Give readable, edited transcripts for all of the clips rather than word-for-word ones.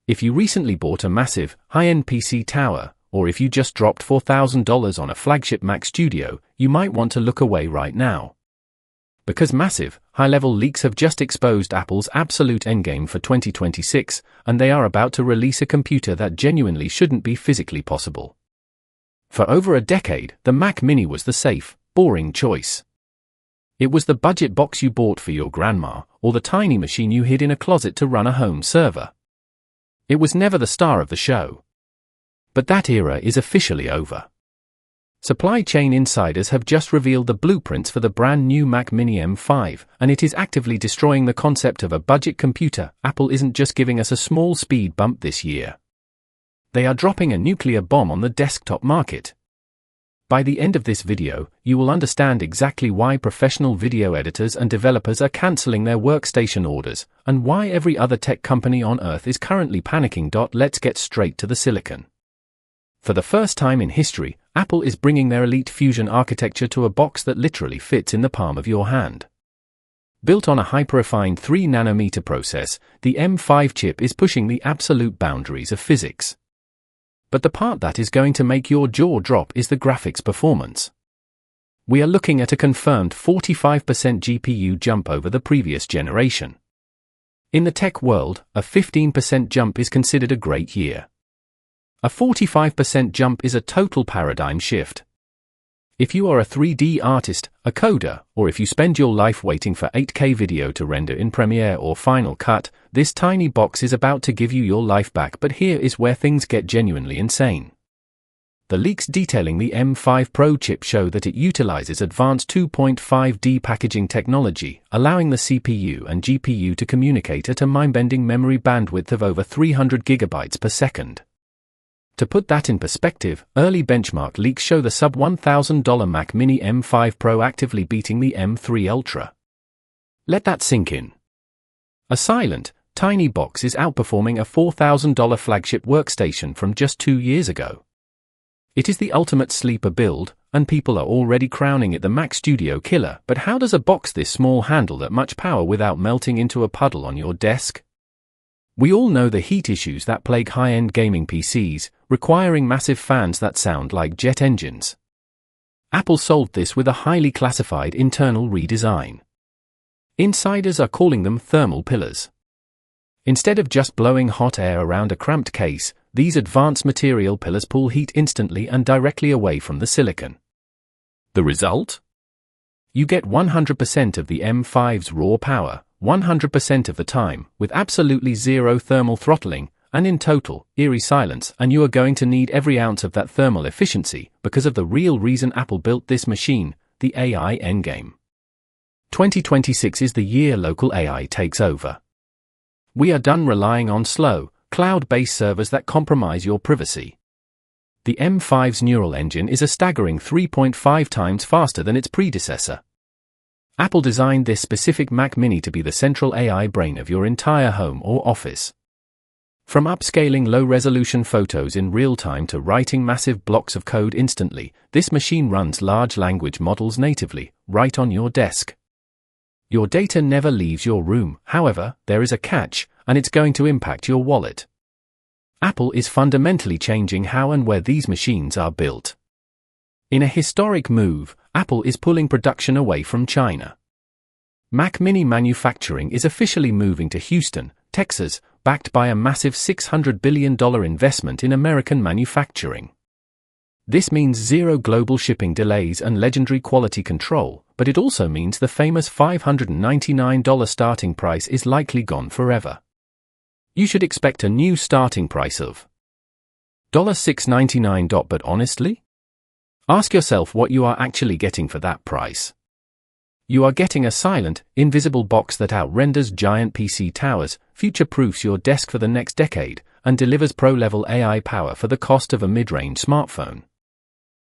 If you recently bought a massive, high-end PC tower, or if you just dropped $4,000 on a flagship Mac Studio, you might want to look away right now. Because massive, high-level leaks have just exposed Apple's absolute endgame for 2026, and they are about to release a computer that genuinely shouldn't be physically possible. For over a decade, the Mac Mini was the safe, boring choice. It was the budget box you bought for your grandma, or the tiny machine you hid in a closet to run a home server. It was never the star of the show. But that era is officially over. Supply chain insiders have just revealed the blueprints for the brand new Mac Mini M5, and it is actively destroying the concept of a budget computer. Apple isn't just giving us a small speed bump this year. They are dropping a nuclear bomb on the desktop market. By the end of this video, you will understand exactly why professional video editors and developers are canceling their workstation orders, and why every other tech company on Earth is currently panicking. Let's get straight to the silicon. For the first time in history, Apple is bringing their Elite Fusion architecture to a box that literally fits in the palm of your hand. Built on a hyper-refined 3nm process, the M5 chip is pushing the absolute boundaries of physics. But the part that is going to make your jaw drop is the graphics performance. We are looking at a confirmed 45% GPU jump over the previous generation. In the tech world, a 15% jump is considered a great year. A 45% jump is a total paradigm shift. If you are a 3D artist, a coder, or if you spend your life waiting for 8K video to render in Premiere or Final Cut, this tiny box is about to give you your life back. But here is where things get genuinely insane. The leaks detailing the M5 Pro chip show that it utilizes advanced 2.5D packaging technology, allowing the CPU and GPU to communicate at a mind-bending memory bandwidth of over 300 GB per second. To put that in perspective, early benchmark leaks show the sub-$1,000 Mac Mini M5 Pro actively beating the M3 Ultra. Let that sink in. A silent, tiny box is outperforming a $4,000 flagship workstation from just 2 years ago. It is the ultimate sleeper build, and people are already crowning it the Mac Studio killer. But how does a box this small handle that much power without melting into a puddle on your desk? We all know the heat issues that plague high-end gaming PCs, requiring massive fans that sound like jet engines. Apple solved this with a highly classified internal redesign. Insiders are calling them thermal pillars. Instead of just blowing hot air around a cramped case, these advanced material pillars pull heat instantly and directly away from the silicon. The result? You get 100% of the M5's raw power, 100% of the time, with absolutely zero thermal throttling, and in total, eerie silence. And you are going to need every ounce of that thermal efficiency, because of the real reason Apple built this machine, the AI endgame. 2026 is the year local AI takes over. We are done relying on slow, cloud-based servers that compromise your privacy. The M5's neural engine is a staggering 3.5 times faster than its predecessor. Apple designed this specific Mac Mini to be the central AI brain of your entire home or office. From upscaling low-resolution photos in real time to writing massive blocks of code instantly, this machine runs large language models natively, right on your desk. Your data never leaves your room. However, there is a catch, and it's going to impact your wallet. Apple is fundamentally changing how and where these machines are built. In a historic move, Apple is pulling production away from China. Mac Mini manufacturing is officially moving to Houston, Texas, backed by a massive $600 billion investment in American manufacturing. This means zero global shipping delays and legendary quality control, but it also means the famous $599 starting price is likely gone forever. You should expect a new starting price of $699. But honestly? Ask yourself what you are actually getting for that price. You are getting a silent, invisible box that outrenders giant PC towers, future-proofs your desk for the next decade, and delivers pro-level AI power for the cost of a mid-range smartphone.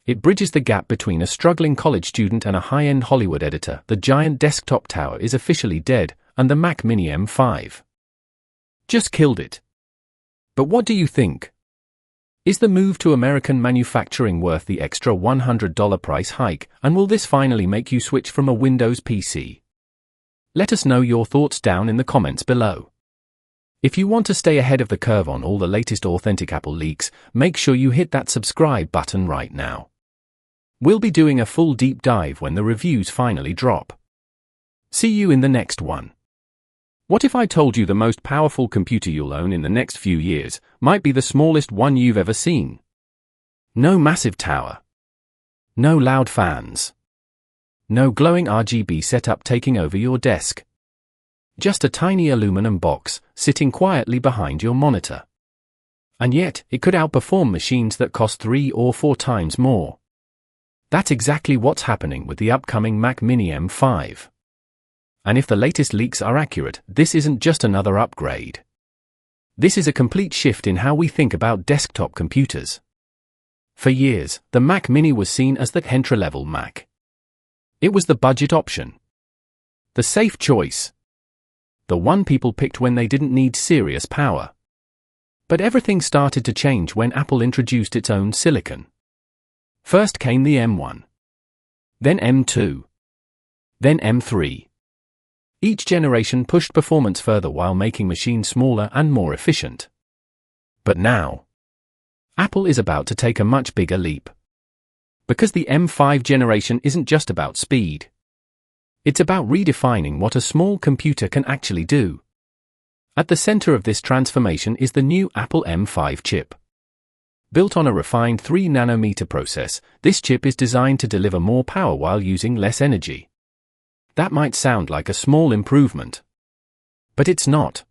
It bridges the gap between a struggling college student and a high-end Hollywood editor. The giant desktop tower is officially dead, and the Mac Mini M5 just killed it. But what do you think? Is the move to American manufacturing worth the extra $100 price hike, and will this finally make you switch from a Windows PC? Let us know your thoughts down in the comments below. If you want to stay ahead of the curve on all the latest authentic Apple leaks, make sure you hit that subscribe button right now. We'll be doing a full deep dive when the reviews finally drop. See you in the next one. What if I told you the most powerful computer you'll own in the next few years might be the smallest one you've ever seen? No massive tower. No loud fans. No glowing RGB setup taking over your desk. Just a tiny aluminum box sitting quietly behind your monitor. And yet, it could outperform machines that cost 3 or 4 times more. That's exactly what's happening with the upcoming Mac Mini M5. And if the latest leaks are accurate, this isn't just another upgrade. This is a complete shift in how we think about desktop computers. For years, the Mac Mini was seen as the entry-level Mac. It was the budget option. The safe choice. The one people picked when they didn't need serious power. But everything started to change when Apple introduced its own silicon. First came the M1. Then M2. Then M3. Each generation pushed performance further while making machines smaller and more efficient. But now, Apple is about to take a much bigger leap. Because the M5 generation isn't just about speed. It's about redefining what a small computer can actually do. At the center of this transformation is the new Apple M5 chip. Built on a refined 3-nanometer process, this chip is designed to deliver more power while using less energy. That might sound like a small improvement. But it's not.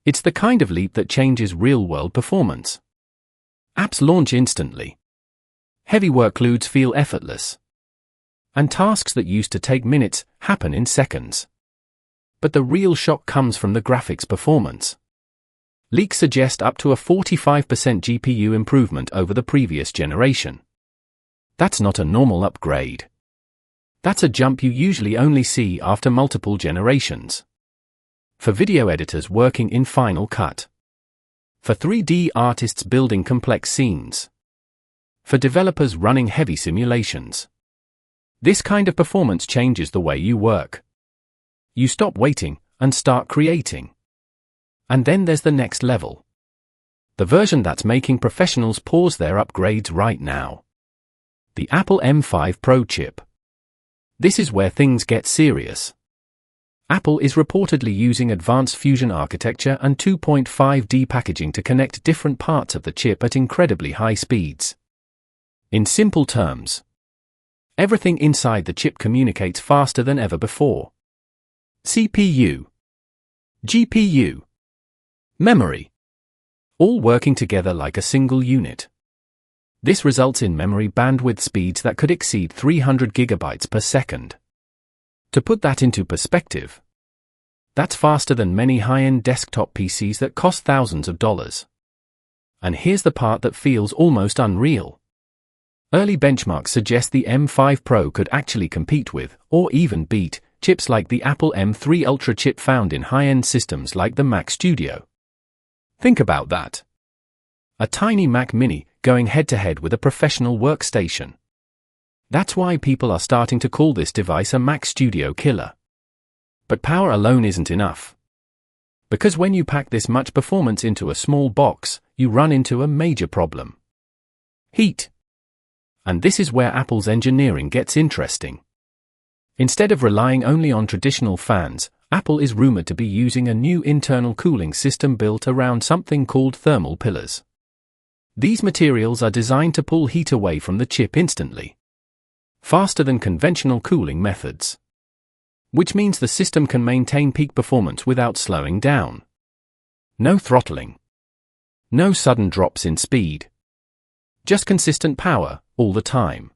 It's the kind of leap that changes real-world performance. Apps launch instantly. Heavy workloads feel effortless. And tasks that used to take minutes happen in seconds. But the real shock comes from the graphics performance. Leaks suggest up to a 45% GPU improvement over the previous generation. That's not a normal upgrade. That's a jump you usually only see after multiple generations. For video editors working in Final Cut. For 3D artists building complex scenes. For developers running heavy simulations. This kind of performance changes the way you work. You stop waiting and start creating. And then there's the next level. The version that's making professionals pause their upgrades right now. The Apple M5 Pro chip. This is where things get serious. Apple is reportedly using advanced fusion architecture and 2.5D packaging to connect different parts of the chip at incredibly high speeds. In simple terms, everything inside the chip communicates faster than ever before. CPU, GPU, memory, all working together like a single unit. This results in memory bandwidth speeds that could exceed 300 gigabytes per second. To put that into perspective, that's faster than many high-end desktop PCs that cost thousands of dollars. And here's the part that feels almost unreal. Early benchmarks suggest the M5 Pro could actually compete with, or even beat, chips like the Apple M3 Ultra chip found in high-end systems like the Mac Studio. Think about that. A tiny Mac Mini going head-to-head with a professional workstation. That's why people are starting to call this device a Mac Studio killer. But power alone isn't enough. Because when you pack this much performance into a small box, you run into a major problem. Heat. And this is where Apple's engineering gets interesting. Instead of relying only on traditional fans, Apple is rumored to be using a new internal cooling system built around something called thermal pillars. These materials are designed to pull heat away from the chip instantly. Faster than conventional cooling methods. Which means the system can maintain peak performance without slowing down. No throttling. No sudden drops in speed. Just consistent power, all the time.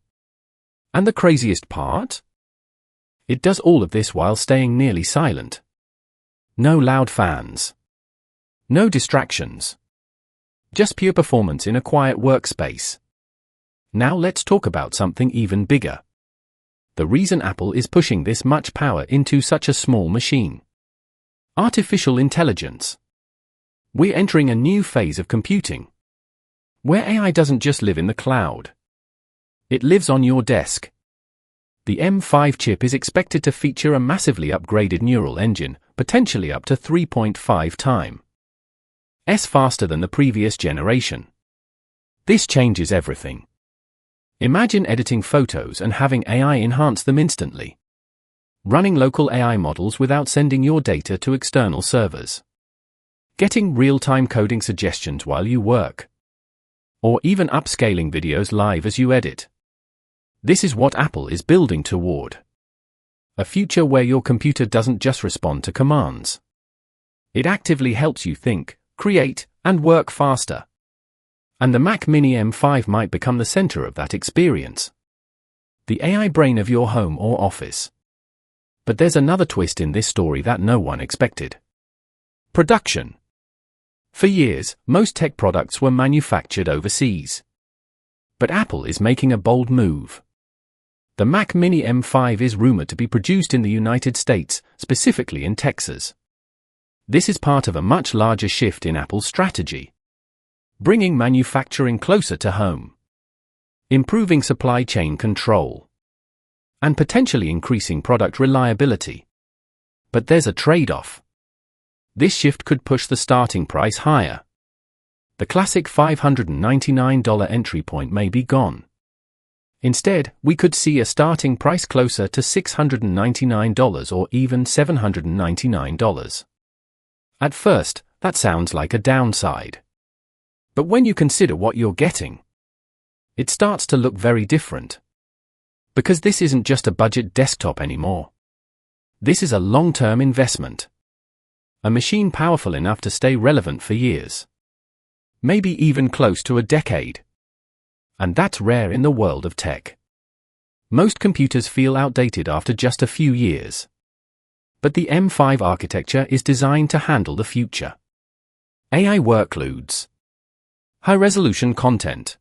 And the craziest part? It does all of this while staying nearly silent. No loud fans. No distractions. Just pure performance in a quiet workspace. Now let's talk about something even bigger. The reason Apple is pushing this much power into such a small machine. Artificial intelligence. We're entering a new phase of computing. Where AI doesn't just live in the cloud. It lives on your desk. The M5 chip is expected to feature a massively upgraded neural engine, potentially up to 3.5 times faster than the previous generation. This changes everything. Imagine editing photos and having AI enhance them instantly. Running local AI models without sending your data to external servers. Getting real-time coding suggestions while you work. Or even upscaling videos live as you edit. This is what Apple is building toward. A future where your computer doesn't just respond to commands. It actively helps you think, create, and work faster. And the Mac Mini M5 might become the center of that experience. The AI brain of your home or office. But there's another twist in this story that no one expected. Production. For years, most tech products were manufactured overseas. But Apple is making a bold move. The Mac Mini M5 is rumored to be produced in the United States, specifically in Texas. This is part of a much larger shift in Apple's strategy. Bringing manufacturing closer to home. Improving supply chain control. And potentially increasing product reliability. But there's a trade-off. This shift could push the starting price higher. The classic $599 entry point may be gone. Instead, we could see a starting price closer to $699 or even $799. At first, that sounds like a downside. But when you consider what you're getting, it starts to look very different. Because this isn't just a budget desktop anymore. This is a long-term investment. A machine powerful enough to stay relevant for years. Maybe even close to a decade. And that's rare in the world of tech. Most computers feel outdated after just a few years. But the M5 architecture is designed to handle the future. AI workloads. High-resolution content.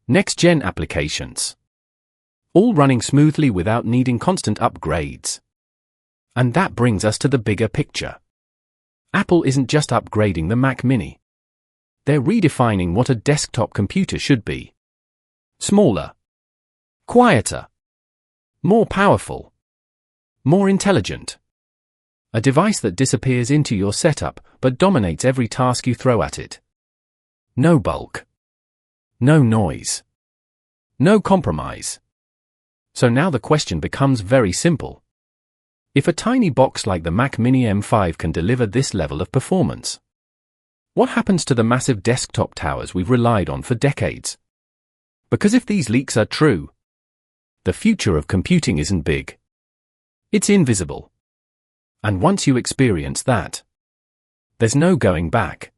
Next-gen applications. All running smoothly without needing constant upgrades. And that brings us to the bigger picture. Apple isn't just upgrading the Mac Mini. They're redefining what a desktop computer should be. Smaller. Quieter. More powerful. More intelligent. A device that disappears into your setup but dominates every task you throw at it. No bulk. No noise. No compromise. So now the question becomes very simple. If a tiny box like the Mac Mini M5 can deliver this level of performance, what happens to the massive desktop towers we've relied on for decades? Because if these leaks are true, the future of computing isn't big. It's invisible. And once you experience that, there's no going back.